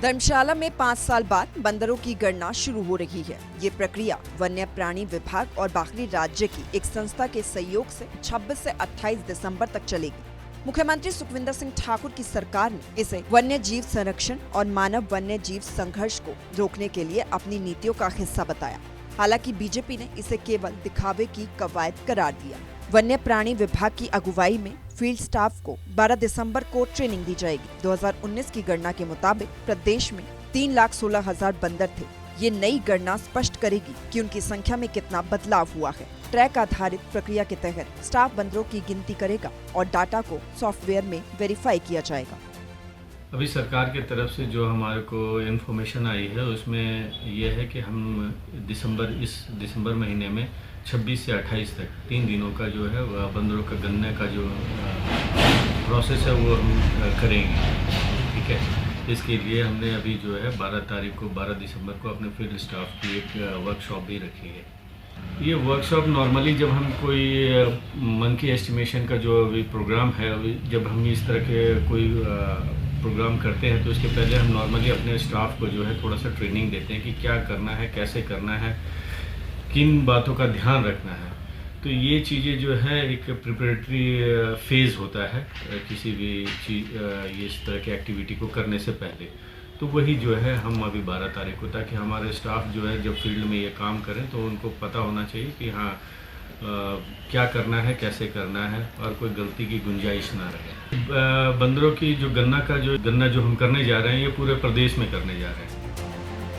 धर्मशाला में 5 साल बाद बंदरों की गणना शुरू हो रही है। ये प्रक्रिया वन्य प्राणी विभाग और बाहरी राज्य की एक संस्था के सहयोग से 26 से 28 दिसंबर तक चलेगी। मुख्यमंत्री सुखविंदर सिंह ठाकुर की सरकार ने इसे वन्य जीव संरक्षण और मानव वन्य जीव संघर्ष को रोकने के लिए अपनी नीतियों का हिस्सा बताया। हालांकि बीजेपी ने इसे केवल दिखावे की कवायद करार दिया। वन्य प्राणी विभाग की अगुवाई में फील्ड स्टाफ को 12 दिसंबर को ट्रेनिंग दी जाएगी। 2019 की गणना के मुताबिक प्रदेश में 3,16,000 बंदर थे। ये नई गणना स्पष्ट करेगी कि उनकी संख्या में कितना बदलाव हुआ है। ट्रैक आधारित प्रक्रिया के तहत स्टाफ बंदरों की गिनती करेगा और डाटा को सॉफ्टवेयर में वेरीफाई किया जाएगा। अभी सरकार की तरफ से जो हमारे को इन्फॉर्मेशन आई है उसमें यह है कि हम इस दिसंबर महीने में 26 से 28 तक 3 दिनों का जो है वह बंदरों का गणना का जो प्रोसेस है वो हम करेंगे। ठीक है, इसके लिए हमने अभी जो है 12 दिसंबर को अपने फील्ड स्टाफ की एक वर्कशॉप भी रखी है। ये वर्कशॉप नॉर्मली जब हम कोई मंकी एस्टिमेशन का जो अभी प्रोग्राम है, जब हम इस तरह के कोई प्रोग्राम करते हैं तो इसके पहले हम नॉर्मली अपने स्टाफ को जो है थोड़ा सा ट्रेनिंग देते हैं कि क्या करना है, कैसे करना है, किन बातों का ध्यान रखना है। तो ये चीज़ें जो है एक प्रिपरेटरी फेज़ होता है किसी भी चीज़ ये इस तरह की एक्टिविटी को करने से पहले। तो वही जो है हम अभी 12 तारीख को, ताकि हमारे स्टाफ जो है जब फील्ड में ये काम करें तो उनको पता होना चाहिए कि हाँ क्या करना है, कैसे करना है और कोई गलती की गुंजाइश ना रहे। बंदरों की जो गणना जो हम करने जा रहे हैं ये पूरे प्रदेश में करने जा रहे हैं।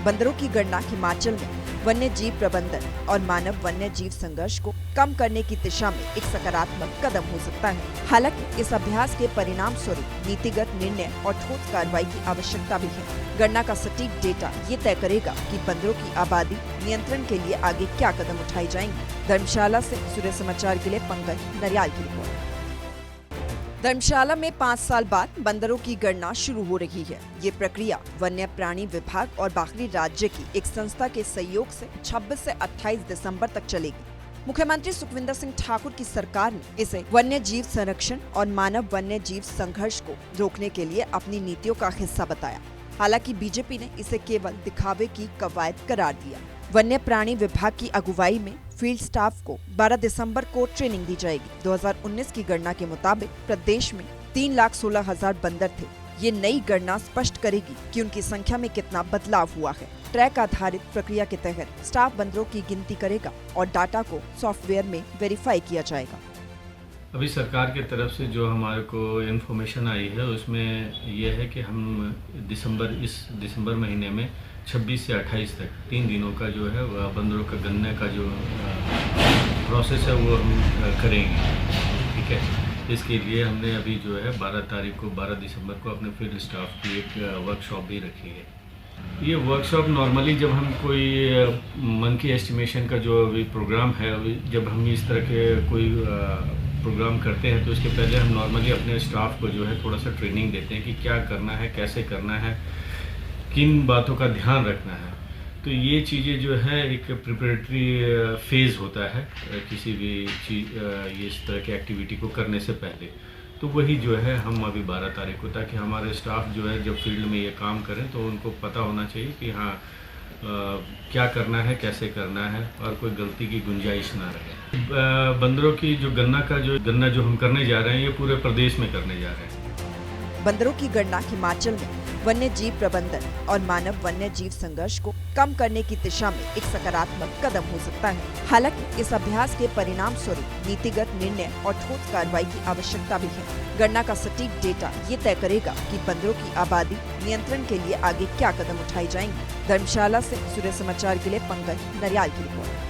बंदरों की गणना हिमाचल में वन्य जीव प्रबंधन और मानव वन्य जीव संघर्ष को कम करने की दिशा में एक सकारात्मक कदम हो सकता है। हालांकि इस अभ्यास के परिणाम स्वरूप नीतिगत निर्णय और ठोस कार्रवाई की आवश्यकता भी है। गणना का सटीक डेटा ये तय करेगा कि बंदरों की आबादी नियंत्रण के लिए आगे क्या कदम उठाई जाएंगी। धर्मशाला से सूर्य समाचार के लिए पंकज नरियाल की रिपोर्ट। धर्मशाला में 5 साल बाद बंदरों की गणना शुरू हो रही है। ये प्रक्रिया वन्य प्राणी विभाग और बाहरी राज्य की एक संस्था के सहयोग से 26 से 28 दिसंबर तक चलेगी। मुख्यमंत्री सुखविंदर सिंह ठाकुर की सरकार ने इसे वन्य जीव संरक्षण और मानव वन्य जीव संघर्ष को रोकने के लिए अपनी नीतियों का हिस्सा बताया। हालांकि बीजेपी ने इसे केवल दिखावे की कवायद करार दिया। वन्य प्राणी विभाग की अगुवाई में फील्ड स्टाफ को 12 दिसंबर को ट्रेनिंग दी जाएगी। 2019 की गणना के मुताबिक प्रदेश में 3,16,000 बंदर थे। ये नई गणना स्पष्ट करेगी कि उनकी संख्या में कितना बदलाव हुआ है। ट्रैक आधारित प्रक्रिया के तहत स्टाफ बंदरों की गिनती करेगा और डाटा को सॉफ्टवेयर में वेरीफाई किया जाएगा। अभी सरकार की तरफ से जो हमारे को इन्फॉर्मेशन आई है उसमें यह है कि हम इस दिसंबर महीने में 26 से 28 तक 3 दिनों का जो है वह बंदरों का गणना का जो प्रोसेस है वो हम करेंगे। ठीक है, इसके लिए हमने अभी जो है 12 दिसंबर को अपने फील्ड स्टाफ की एक वर्कशॉप भी रखी है। ये वर्कशॉप नॉर्मली जब हम कोई मंकी एस्टिमेशन का जो अभी प्रोग्राम है, जब हम इस तरह के कोई प्रोग्राम करते हैं तो इसके पहले हम नॉर्मली अपने स्टाफ को जो है थोड़ा सा ट्रेनिंग देते हैं कि क्या करना है, कैसे करना है, किन बातों का ध्यान रखना है। तो ये चीज़ें जो है एक प्रिपरेटरी फेज़ होता है किसी भी चीज़ ये इस तरह की एक्टिविटी को करने से पहले। तो वही जो है हम अभी 12 तारीख को, ताकि हमारे स्टाफ जो है जब फील्ड में ये काम करें तो उनको पता होना चाहिए कि हाँ क्या करना है, कैसे करना है और कोई गलती की गुंजाइश ना रहे। बंदरों की जो गणना जो हम करने जा रहे हैं ये पूरे प्रदेश में करने जा रहे हैं। बंदरों की गणना हिमाचल में वन्य जीव प्रबंधन और मानव वन्य जीव संघर्ष को कम करने की दिशा में एक सकारात्मक कदम हो सकता है। हालांकि इस अभ्यास के परिणाम स्वरूप नीतिगत निर्णय और ठोस कार्रवाई की आवश्यकता भी है। गणना का सटीक डेटा ये तय करेगा कि बंदरों की आबादी नियंत्रण के लिए आगे क्या कदम उठाई जाएंगी। धर्मशाला से सूर्य समाचार के लिए पंकज नरियाल की रिपोर्ट।